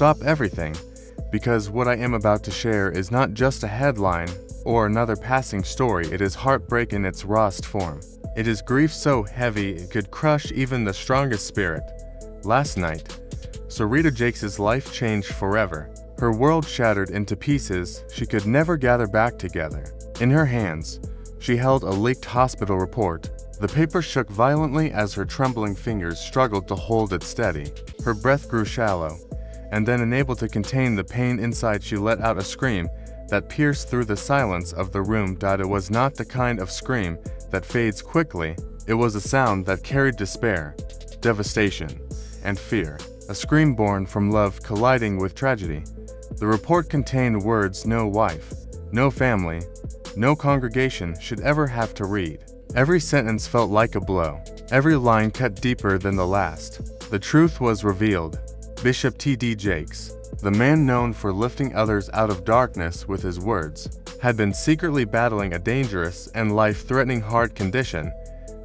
stop everything, because what I am about to share is not just a headline or another passing story. It is heartbreak in its rawest form. It is grief so heavy it could crush even the strongest spirit. Last night, Serita Jakes' life changed forever. Her world shattered into pieces she could never gather back together. In her hands, she held a leaked hospital report. The paper shook violently as her trembling fingers struggled to hold it steady. Her breath grew shallow, and then, unable to contain the pain inside, she let out a scream that pierced through the silence of the room. It was not the kind of scream that fades quickly. It was a sound that carried despair, devastation, and fear. A scream born from love colliding with tragedy. The report contained words no wife, no family, no congregation should ever have to read. Every sentence felt like a blow. Every line cut deeper than the last. The truth was revealed. Bishop T.D. Jakes, the man known for lifting others out of darkness with his words, had been secretly battling a dangerous and life-threatening heart condition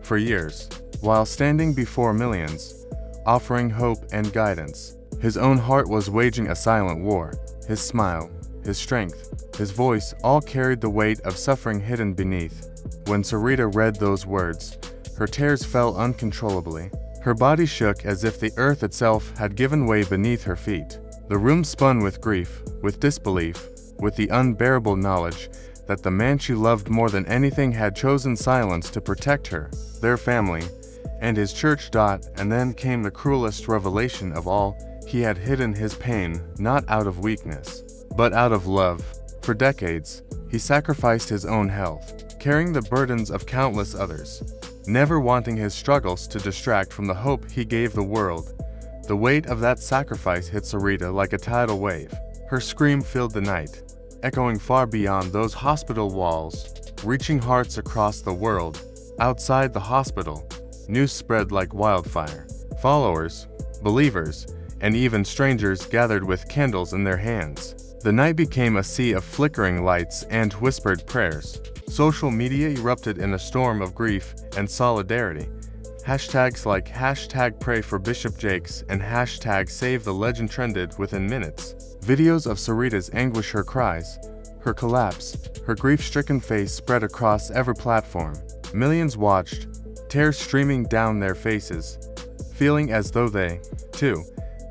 for years. While standing before millions, offering hope and guidance, his own heart was waging a silent war. His smile, his strength, his voice all carried the weight of suffering hidden beneath. When Serita read those words, her tears fell uncontrollably. Her body shook as if the earth itself had given way beneath her feet. The room spun with grief, with disbelief, with the unbearable knowledge that the man she loved more than anything had chosen silence to protect her, their family, and his church. And then came the cruelest revelation of all. He had hidden his pain, not out of weakness, but out of love. For decades, he sacrificed his own health, carrying the burdens of countless others, never wanting his struggles to distract from the hope he gave the world. The weight of that sacrifice hit Serita like a tidal wave. Her scream filled the night, echoing far beyond those hospital walls, reaching hearts across the world. Outside the hospital, news spread like wildfire. Followers, believers, and even strangers gathered with candles in their hands. The night became a sea of flickering lights and whispered prayers. Social media erupted in a storm of grief and solidarity. Hashtags like #Pray for Bishop Jakes and #Save the Legend trended within minutes. Videos of Serita's anguish, her cries, her collapse, her grief-stricken face spread across every platform. Millions watched, tears streaming down their faces, feeling as though they, too,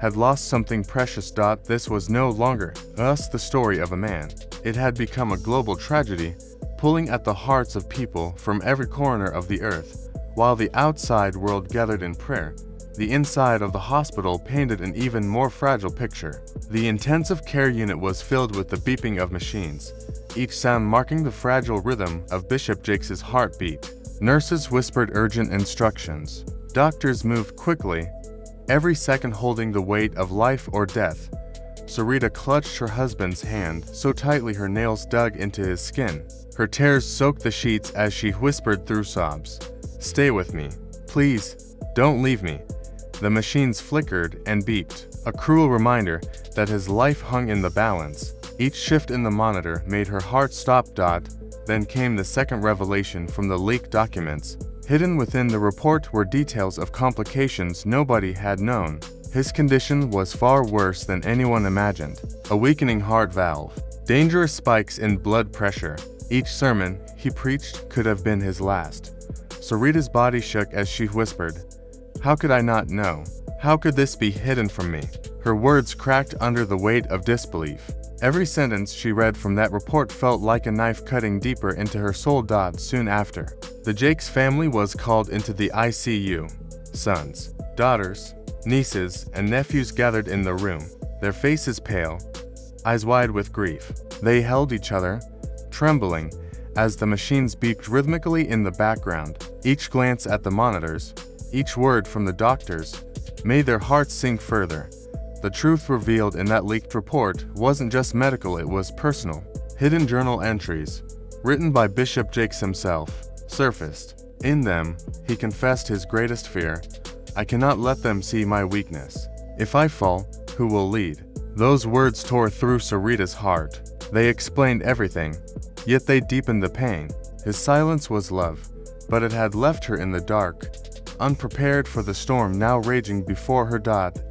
had lost something precious. This was no longer just the story of a man. It had become a global tragedy, pulling at the hearts of people from every corner of the earth. While the outside world gathered in prayer, the inside of the hospital painted an even more fragile picture. The intensive care unit was filled with the beeping of machines, each sound marking the fragile rhythm of Bishop Jakes' heartbeat. Nurses whispered urgent instructions. Doctors moved quickly, every second holding the weight of life or death. Serita clutched her husband's hand so tightly her nails dug into his skin. Her tears soaked the sheets as she whispered through sobs, "Stay with me. Please, don't leave me." The machines flickered and beeped, a cruel reminder that his life hung in the balance. Each shift in the monitor made her heart stop. Then came the second revelation from the leaked documents. Hidden within the report were details of complications nobody had known. His condition was far worse than anyone imagined. A weakening heart valve, dangerous spikes in blood pressure. Each sermon he preached could have been his last. Serita's body shook as she whispered, "How could I not know? How could this be hidden from me?" Her words cracked under the weight of disbelief. Every sentence she read from that report felt like a knife cutting deeper into her soul. Soon after, the Jakes family was called into the ICU. Sons, daughters, nieces, and nephews gathered in the room, their faces pale, eyes wide with grief. They held each other, trembling, as the machines beeped rhythmically in the background. Each glance at the monitors, each word from the doctors, made their hearts sink further. The truth revealed in that leaked report wasn't just medical, it was personal. Hidden journal entries, written by Bishop Jakes himself, surfaced. In them, he confessed his greatest fear: "I cannot let them see my weakness. If I fall, who will lead?" Those words tore through Serita's heart. They explained everything, yet they deepened the pain. His silence was love, but it had left her in the dark, unprepared for the storm now raging before her.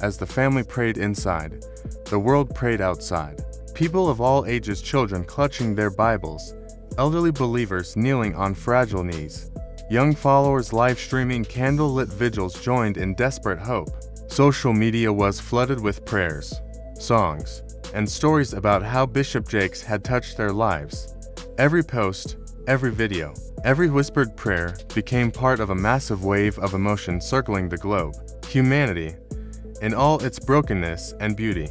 As the family prayed inside, The world prayed outside. People of all ages, children clutching their Bibles, elderly believers kneeling on fragile knees, young followers live streaming candle-lit vigils joined in desperate hope. Social media was flooded with prayers, songs, and stories about how Bishop Jakes had touched their lives. Every post, every video, every whispered prayer became part of a massive wave of emotion circling the globe. Humanity, in all its brokenness and beauty,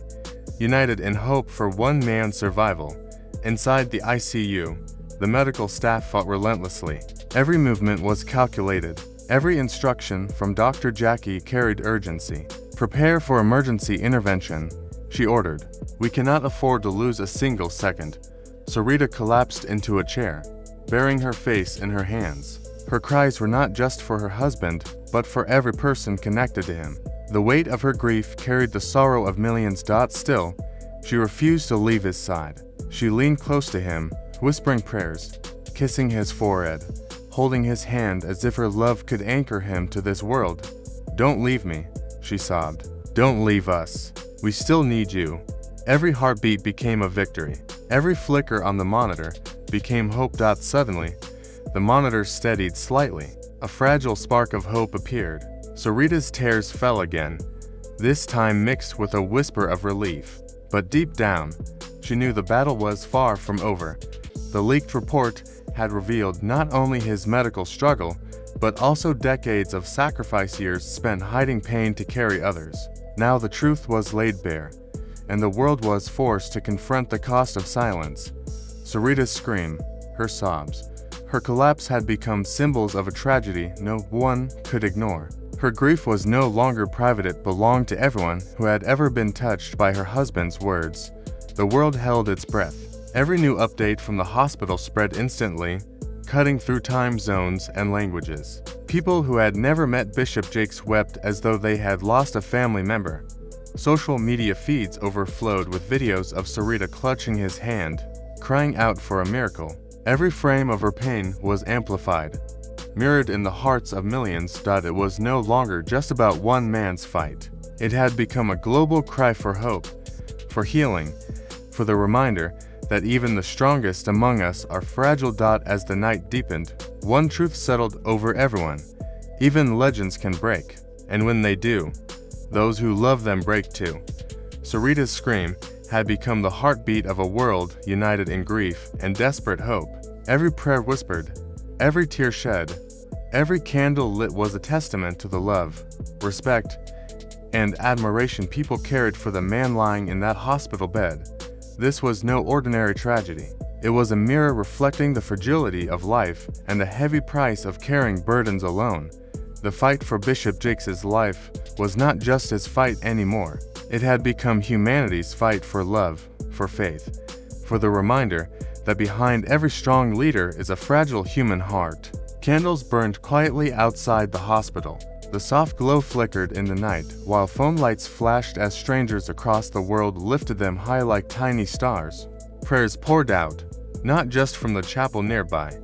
united in hope for one man's survival. Inside the ICU, the medical staff fought relentlessly. Every movement was calculated. Every instruction from Dr. Jackie carried urgency. "Prepare for emergency intervention," she ordered. "We cannot afford to lose a single second." Serita collapsed into a chair, burying her face in her hands. Her cries were not just for her husband, but for every person connected to him. The weight of her grief carried the sorrow of millions. Still, she refused to leave his side. She leaned close to him, whispering prayers, kissing his forehead, holding his hand as if her love could anchor him to this world. "Don't leave me," she sobbed. "Don't leave us. We still need you." Every heartbeat became a victory. Every flicker on the monitor became hope. Suddenly, the monitor steadied slightly. A fragile spark of hope appeared. Serita's tears fell again, this time mixed with a whisper of relief. But deep down, she knew the battle was far from over. The leaked report had revealed not only his medical struggle, but also decades of sacrifice, years spent hiding pain to carry others. Now the truth was laid bare, and the world was forced to confront the cost of silence. Serita's scream, her sobs, her collapse had become symbols of a tragedy no one could ignore. Her grief was no longer private, it belonged to everyone who had ever been touched by her husband's words. The world held its breath. Every new update from the hospital spread instantly, cutting through time zones and languages. People who had never met Bishop Jakes wept as though they had lost a family member. Social media feeds overflowed with videos of Serita clutching his hand, crying out for a miracle. Every frame of her pain was amplified, mirrored in the hearts of millions. It was no longer just about one man's fight. It had become a global cry for hope, for healing, for the reminder that even the strongest among us are fragile. As the night deepened, one truth settled over everyone: even legends can break, and when they do, those who love them break too. Serita's scream had become the heartbeat of a world united in grief and desperate hope. Every prayer whispered, every tear shed, every candle lit was a testament to the love, respect, and admiration people carried for the man lying in that hospital bed. This was no ordinary tragedy. It was a mirror reflecting the fragility of life and the heavy price of carrying burdens alone. The fight for Bishop Jakes' life was not just his fight anymore. It had become humanity's fight for love, for faith, for the reminder that behind every strong leader is a fragile human heart. Candles burned quietly outside the hospital. The soft glow flickered in the night, while phone lights flashed as strangers across the world lifted them high like tiny stars. Prayers poured out, not just from the chapel nearby,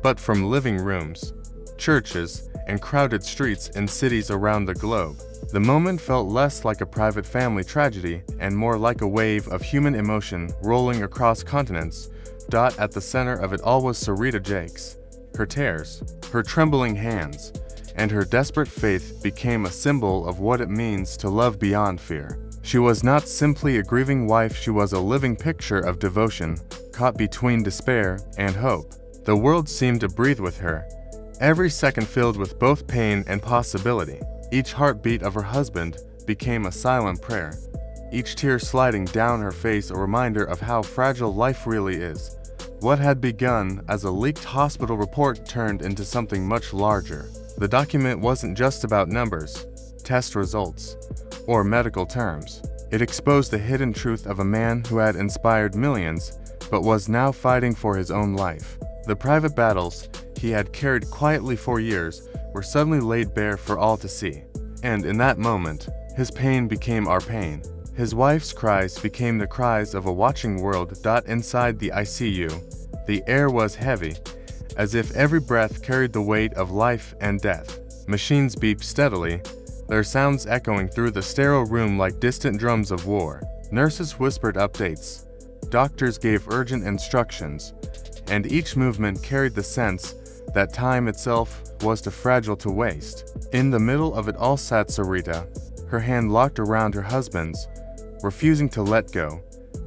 but from living rooms, churches, and crowded streets in cities around the globe. The moment felt less like a private family tragedy and more like a wave of human emotion rolling across continents. At the center of it all was Serita Jakes. Her tears, her trembling hands, and her desperate faith became a symbol of what it means to love beyond fear. She was not simply a grieving wife, she was a living picture of devotion, caught between despair and hope. The world seemed to breathe with her, every second filled with both pain and possibility. Each heartbeat of her husband became a silent prayer, each tear sliding down her face a reminder of how fragile life really is. What had begun as a leaked hospital report turned into something much larger. The document wasn't just about numbers, test results, or medical terms. It exposed the hidden truth of a man who had inspired millions, but was now fighting for his own life. The private battles he had carried quietly for years were suddenly laid bare for all to see. And in that moment, his pain became our pain. His wife's cries became the cries of a watching world. Inside the ICU, the air was heavy, as if every breath carried the weight of life and death. Machines beeped steadily, their sounds echoing through the sterile room like distant drums of war. Nurses whispered updates. Doctors gave urgent instructions, and each movement carried the sense that time itself was too fragile to waste. In the middle of it all sat Serita, her hand locked around her husband's, refusing to let go.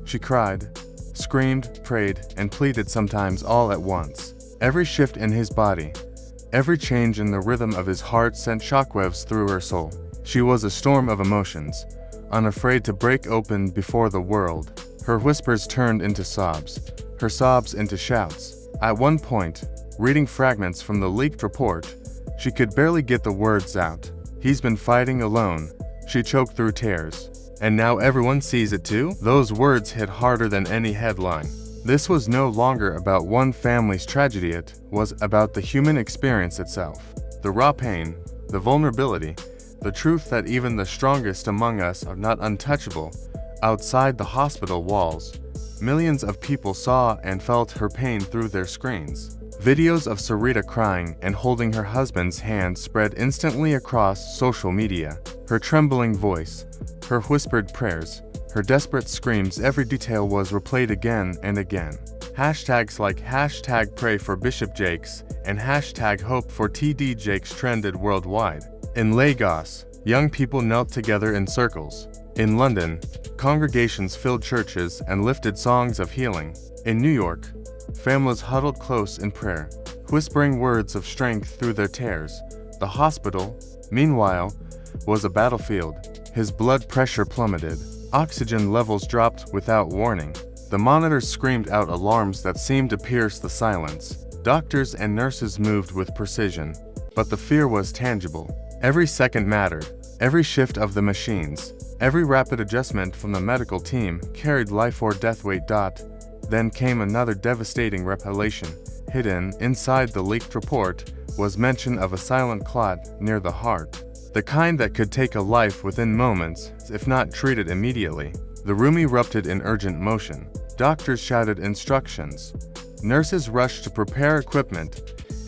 She cried, screamed, prayed, and pleaded, sometimes all at once. Every shift in his body, every change in the rhythm of his heart sent shockwaves through her soul. She was a storm of emotions, unafraid to break open before the world. Her whispers turned into sobs, her sobs into shouts. At one point, reading fragments from the leaked report, she could barely get the words out. He's been fighting alone, she choked through tears. And now everyone sees it too? Those words hit harder than any headline. This was no longer about one family's tragedy, it was about the human experience itself. The raw pain, the vulnerability, the truth that even the strongest among us are not untouchable. Outside the hospital walls, millions of people saw and felt her pain through their screens. Videos of Serita crying and holding her husband's hand spread instantly across social media. Her trembling voice, her whispered prayers, her desperate screams, every detail was replayed again and again. Hashtags like #pray for Bishop Jakes and #hope for T.D. Jakes trended worldwide. In Lagos, young people knelt together in circles. In London, congregations filled churches and lifted songs of healing. In New York, families huddled close in prayer, whispering words of strength through their tears. The hospital, meanwhile, was a battlefield. His blood pressure plummeted. Oxygen levels dropped without warning. The monitors screamed out alarms that seemed to pierce the silence. Doctors and nurses moved with precision, but the fear was tangible. Every second mattered. Every shift of the machines, every rapid adjustment from the medical team carried life or death weight. Then came another devastating revelation. Hidden inside the leaked report was mention of a silent clot near the heart. The kind that could take a life within moments, if not treated immediately. The room erupted in urgent motion. Doctors shouted instructions. Nurses rushed to prepare equipment,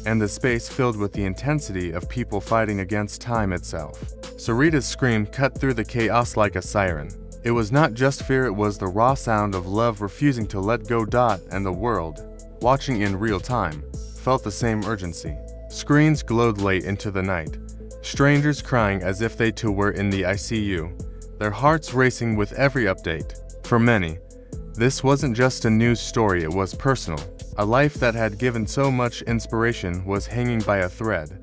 and the space filled with the intensity of people fighting against time itself. Serita's scream cut through the chaos like a siren. It was not just fear, it was the raw sound of love refusing to let go. And the world, watching in real time, felt the same urgency. Screens glowed late into the night. Strangers crying as if they too were in the ICU, their hearts racing with every update. For many, this wasn't just a news story, it was personal. A life that had given so much inspiration was hanging by a thread,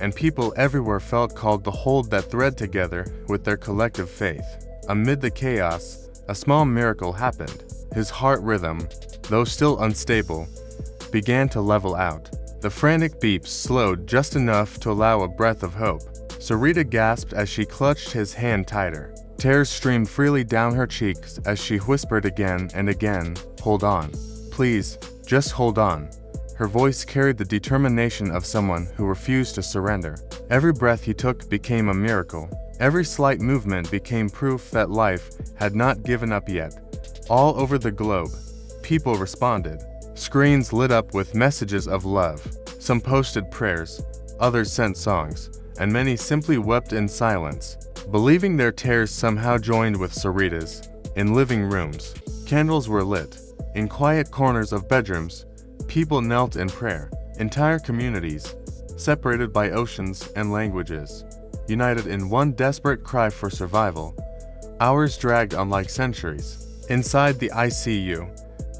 and people everywhere felt called to hold that thread together with their collective faith. Amid the chaos, a small miracle happened. His heart rhythm, though still unstable, began to level out. The frantic beeps slowed just enough to allow a breath of hope. Serita gasped as she clutched his hand tighter. Tears streamed freely down her cheeks as she whispered again and again, "Hold on. Please, just hold on." Her voice carried the determination of someone who refused to surrender. Every breath he took became a miracle. Every slight movement became proof that life had not given up yet. All over the globe, people responded. Screens lit up with messages of love. Some posted prayers, others sent songs, and many simply wept in silence, believing their tears somehow joined with Serita's. In living rooms, candles were lit. In quiet corners of bedrooms, people knelt in prayer. Entire communities, separated by oceans and languages, united in one desperate cry for survival. Hours dragged on like centuries. Inside the ICU,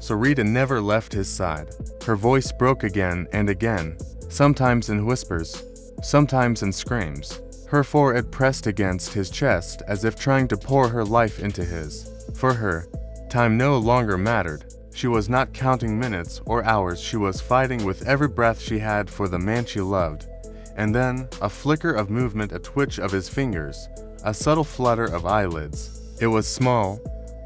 Serita never left his side. Her voice broke again and again, sometimes in whispers, sometimes in screams. Her forehead pressed against his chest as if trying to pour her life into his. For her, time no longer mattered. She was not counting minutes or hours, she was fighting with every breath she had for the man she loved. And then, a flicker of movement, a twitch of his fingers, a subtle flutter of eyelids. It was small,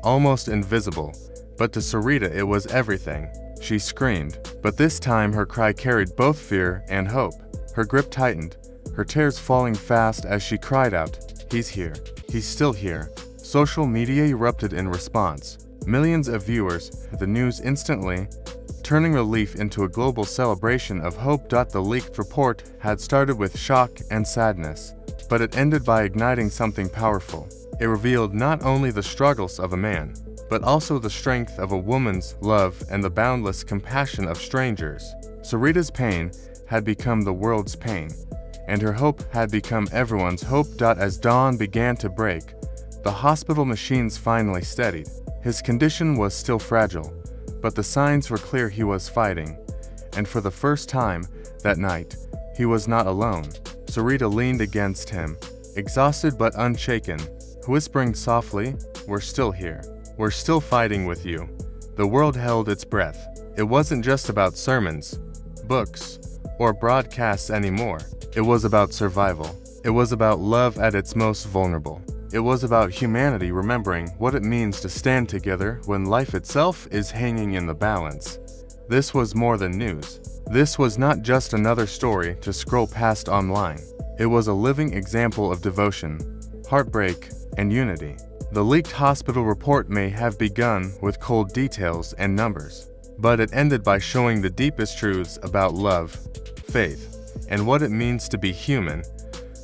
almost invisible, but to Serita it was everything. She screamed, but this time her cry carried both fear and hope. Her grip tightened, her tears falling fast as she cried out, "He's here. He's still here." Social media erupted in response. Millions of viewers, the news instantly, turning relief into a global celebration of hope. The leaked report had started with shock and sadness, but it ended by igniting something powerful. It revealed not only the struggles of a man, but also the strength of a woman's love and the boundless compassion of strangers. Serita's pain had become the world's pain, and her hope had become everyone's hope. As dawn began to break, the hospital machines finally steadied. His condition was still fragile, but the signs were clear he was fighting, and for the first time that night, he was not alone. Serita leaned against him, exhausted but unshaken, whispering softly, "We're still here. We're still fighting with you." The world held its breath. It wasn't just about sermons, books, or broadcasts anymore. It was about survival. It was about love at its most vulnerable. It was about humanity remembering what it means to stand together when life itself is hanging in the balance. This was more than news. This was not just another story to scroll past online. It was a living example of devotion, heartbreak, and unity. The leaked hospital report may have begun with cold details and numbers, but it ended by showing the deepest truths about love, faith, and what it means to be human.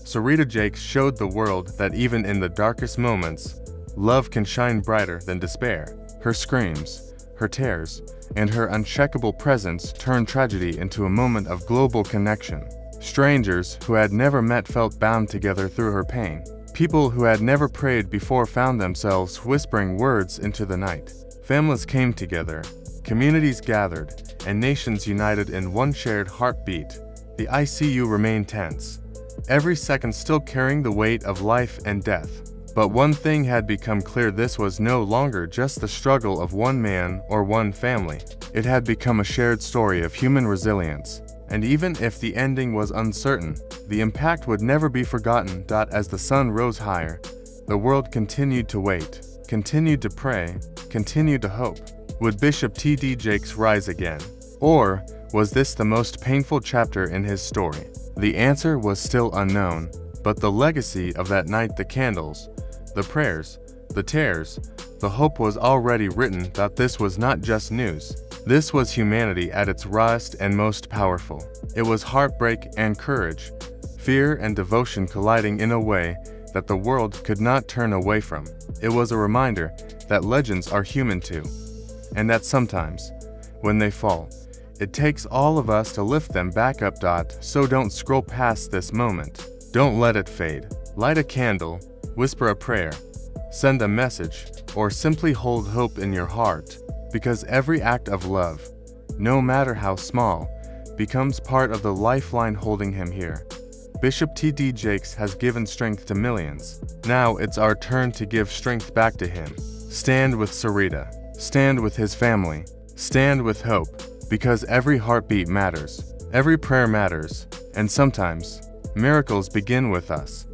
Serita Jakes showed the world that even in the darkest moments, love can shine brighter than despair. Her screams, her tears, and her uncheckable presence turned tragedy into a moment of global connection. Strangers who had never met felt bound together through her pain. People who had never prayed before found themselves whispering words into the night. Families came together, communities gathered, and nations united in one shared heartbeat. The ICU remained tense, every second still carrying the weight of life and death. But one thing had become clear: this was no longer just the struggle of one man or one family. It had become a shared story of human resilience. And even if the ending was uncertain, the impact would never be forgotten. As the sun rose higher, the world continued to wait, continued to pray, continued to hope. Would Bishop T.D. Jakes rise again? Or was this the most painful chapter in his story? The answer was still unknown, but the legacy of that night, the candles, the prayers, the tears, the hope was already written. This was not just news. This was humanity at its rawest and most powerful. It was heartbreak and courage, fear and devotion colliding in a way that the world could not turn away from. It was a reminder that legends are human too, and that sometimes, when they fall, it takes all of us to lift them back up. So don't scroll past this moment. Don't let it fade. Light a candle, whisper a prayer, send a message, or simply hold hope in your heart, because every act of love, no matter how small, becomes part of the lifeline holding him here. Bishop T.D. Jakes has given strength to millions. Now it's our turn to give strength back to him. Stand with Serita. Stand with his family. Stand with hope, because every heartbeat matters, every prayer matters, and sometimes, miracles begin with us.